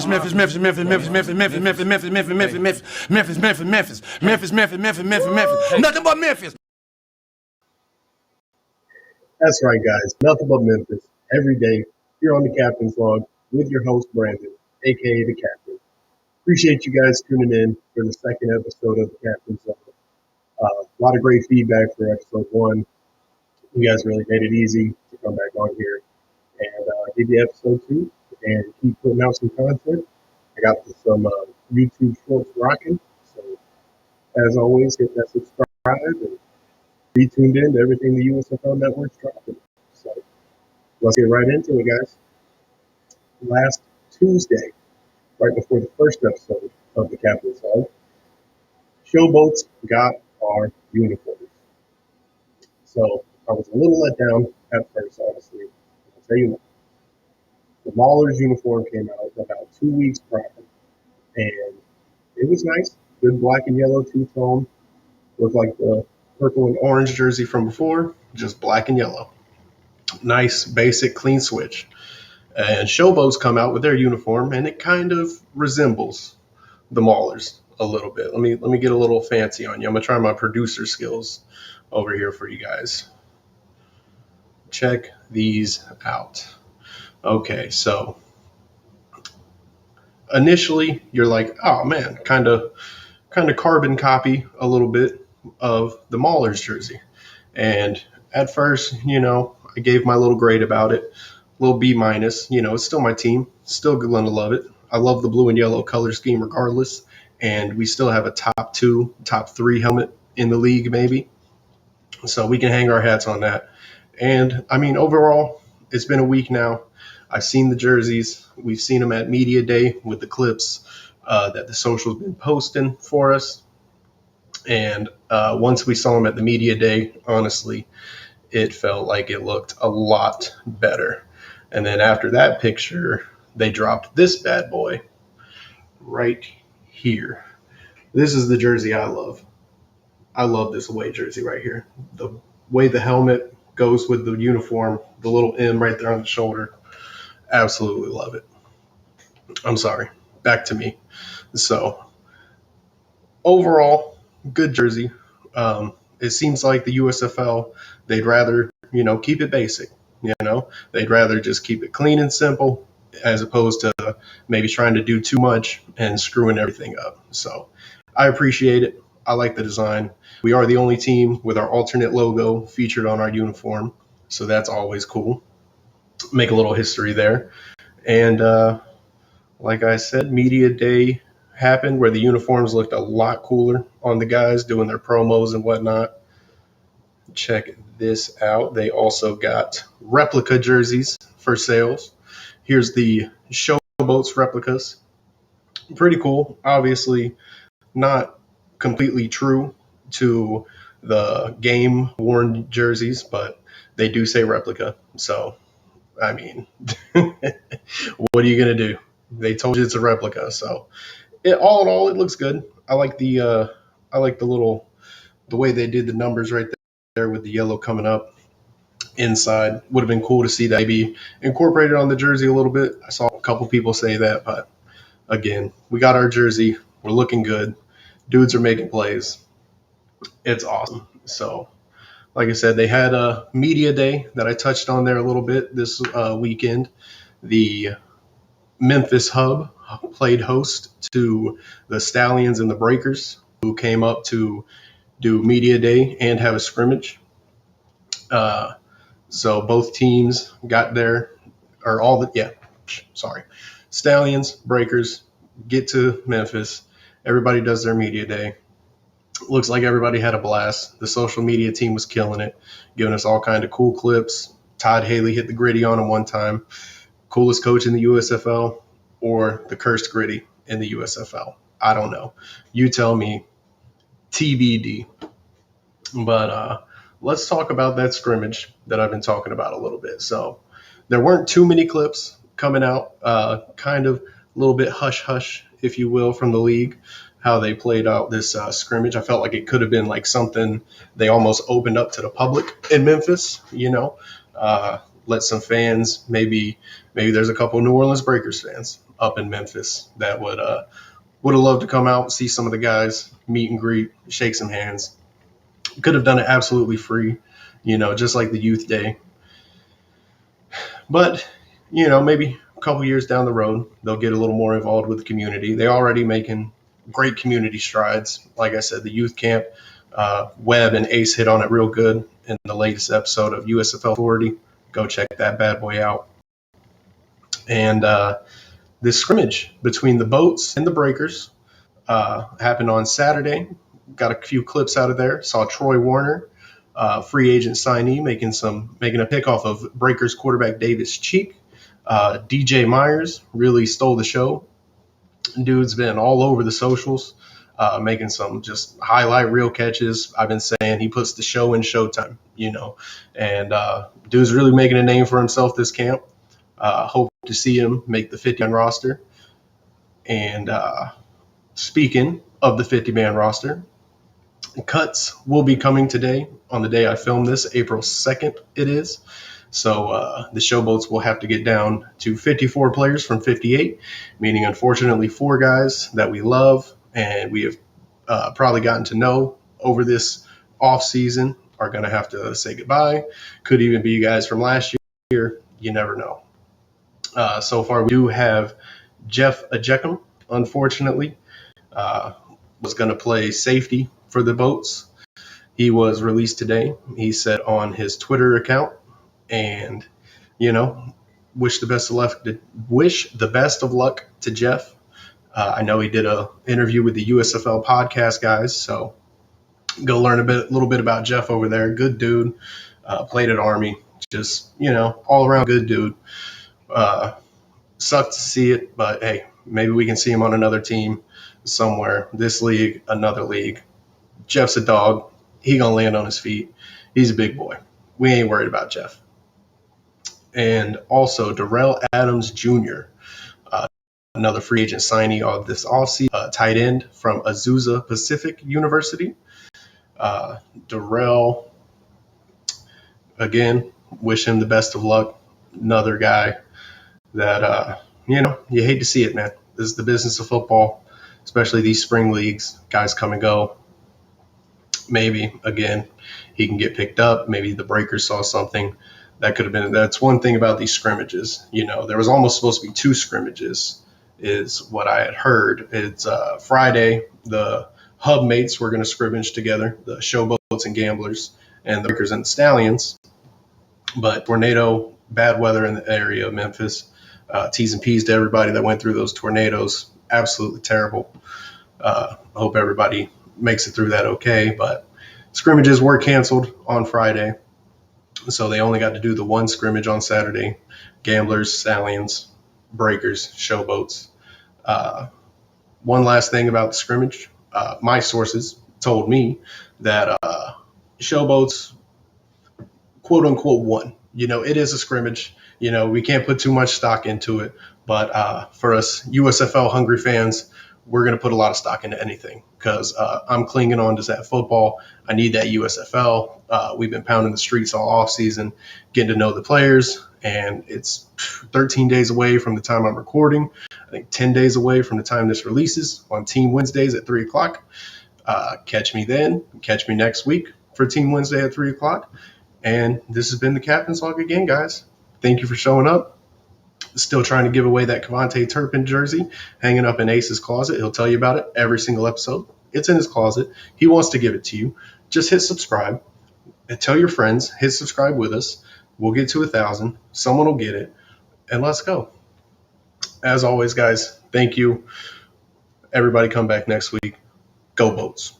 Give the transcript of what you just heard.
Memphis, Memphis, Memphis, Memphis, Memphis, Memphis, Memphis, Memphis, Memphis, Memphis, Memphis, Memphis, Memphis, Memphis, Memphis, Memphis, Memphis, Memphis, Memphis. Nothing but Memphis. That's right, guys. Nothing but Memphis. Every day, here on the Captain's Log with your host, Brandon, a.k.a. the Captain. Appreciate you guys tuning in for the second episode of the Captain's Log. A lot of great feedback for episode 1. You guys really made it easy to come back on here and give you episode 2 and keep putting out some content. I got some YouTube shorts rocking. So, as always, hit that subscribe and be tuned in to everything the USFL network's dropping. So, let's get right into it, guys. Last Tuesday, right before the first episode of the Captain's Log, Showboats got our uniforms. So, I was a little let down at first, honestly. I'll tell you what. The maulers uniform came out about 2 weeks prior, and it was nice. Good black and yellow two-tone. Looked like the purple and orange jersey from before, just black and yellow. Nice, basic, clean switch. And Showboats come out with their uniform, and it kind of resembles the maulers a little bit. Let me get a little fancy on you. I'm gonna try my producer skills over here for you guys. Check these out. Okay, so initially you're like, oh man, kind of carbon copy a little bit of the Maulers jersey. And at first, I gave my little grade about it, little B minus. It's still my team, still going to love it. I love the blue and yellow color scheme regardless. And we still have a top 2, top 3 helmet in the league maybe. So we can hang our hats on that. And I mean, overall, it's been a week now. I've seen the jerseys. We've seen them at Media Day with the clips that the social's been posting for us. And once we saw them at the Media Day, honestly, it felt like it looked a lot better. And then after that picture, they dropped this bad boy right here. This is the jersey I love. I love this away jersey right here. The way the helmet goes with the uniform, the little M right there on the shoulder. Absolutely love it. I'm sorry. Back to me. So, overall, good jersey. It seems like the USFL, they'd rather, keep it basic. They'd rather just keep it clean and simple as opposed to maybe trying to do too much and screwing everything up. So, I appreciate it. I like the design. We are the only team with our alternate logo featured on our uniform. So, that's always cool. Make a little history there. And like I said, Media Day happened where the uniforms looked a lot cooler on the guys doing their promos and whatnot. Check this out. They also got replica jerseys for sales. Here's the Showboats replicas. Pretty cool. Obviously, not completely true to the game-worn jerseys, but they do say replica. So, I mean, what are you going to do? They told you it's a replica. So, all in all, it looks good. I like the way they did the numbers right there with the yellow coming up inside. Would have been cool to see that maybe incorporated on the jersey a little bit. I saw a couple people say that, but again, we got our jersey. We're looking good. Dudes are making plays. It's awesome. So, like I said, they had a media day that I touched on there a little bit this weekend. The Memphis hub played host to the Stallions and the Breakers, who came up to do media day and have a scrimmage. So both teams got there, Stallions, Breakers get to Memphis. Everybody does their media day. Looks like everybody had a blast. The social media team was killing it, giving us all kind of cool clips. Todd Haley hit the gritty on him one time. Coolest coach in the USFL or the cursed gritty in the USFL. I don't know. You tell me. TBD. But let's talk about that scrimmage that I've been talking about a little bit. So there weren't too many clips coming out, kind of a little bit hush-hush, if you will, from the league, how they played out this scrimmage. I felt like it could have been like something they almost opened up to the public in Memphis, let some fans, maybe there's a couple New Orleans Breakers fans up in Memphis that would have loved to come out, see some of the guys, meet and greet, shake some hands. Could have done it absolutely free, just like the youth day. But, maybe a couple years down the road, they'll get a little more involved with the community. They're already making great community strides. Like I said, the youth camp, Webb and Ace hit on it real good in the latest episode of USFL Authority. Go check that bad boy out. And this scrimmage between the Boats and the Breakers happened on Saturday. Got a few clips out of there. Saw Troy Warner, free agent signee, making a pick off of Breakers quarterback Davis Cheek. DJ Myers really stole the show. Dude's been all over the socials, making some just highlight reel catches. I've been saying he puts the show in Showtime, and dude's really making a name for himself this camp. Hope to see him make the 50-man roster. And speaking of the 50-man roster, cuts will be coming today on the day I film this, April 2nd it is. So the Showboats will have to get down to 54 players from 58, meaning unfortunately 4 guys that we love and we have probably gotten to know over this off season are going to have to say goodbye. Could even be guys from last year. You never know. So far, we do have Jeff Ajeckum, unfortunately, was going to play safety for the Boats. He was released today. He said on his Twitter account, and wish the best of luck to Jeff. I know he did a interview with the USFL podcast guys, so go learn a little bit about Jeff over there. Good dude. Played at Army. Just all around good dude. Sucked to see it, but hey, maybe we can see him on another team somewhere. This league, another league. Jeff's a dog. He gonna land on his feet. He's a big boy. We ain't worried about Jeff. And also Darrell Adams Jr., another free agent signee of this offseason, tight end from Azusa Pacific University. Darrell, again, wish him the best of luck. Another guy that, you hate to see it, man. This is the business of football, especially these spring leagues. Guys come and go. Maybe, again, he can get picked up. Maybe the Breakers saw something. That could have been. That's one thing about these scrimmages. There was almost supposed to be 2 scrimmages, is what I had heard. It's Friday. The hub mates were going to scrimmage together, the Showboats and Gamblers, and the Breakers and the Stallions. But tornado, bad weather in the area of Memphis. T's and P's to everybody that went through those tornadoes. Absolutely terrible. I hope everybody makes it through that okay. But scrimmages were canceled on Friday. So they only got to do the one scrimmage on Saturday. Gamblers, Stallions, Breakers, Showboats. One last thing about the scrimmage. My sources told me that Showboats, quote unquote, won. It is a scrimmage. We can't put too much stock into it. But for us USFL hungry fans, we're going to put a lot of stock into anything because I'm clinging on to that football. I need that USFL. We've been pounding the streets all off season, getting to know the players, and it's 13 days away from the time I'm recording. I think 10 days away from the time this releases on Team Wednesdays at 3 o'clock. Catch me then. Catch me next week for Team Wednesday at 3 o'clock. And this has been the Captain's Log again, guys. Thank you for showing up. Still trying to give away that Kevontae Turpin jersey hanging up in Ace's closet. He'll tell you about it every single episode. It's in his closet. He wants to give it to you. Just hit subscribe and tell your friends. Hit subscribe with us. We'll get to 1,000. Someone will get it. And let's go. As always, guys, thank you. Everybody come back next week. Go Boats.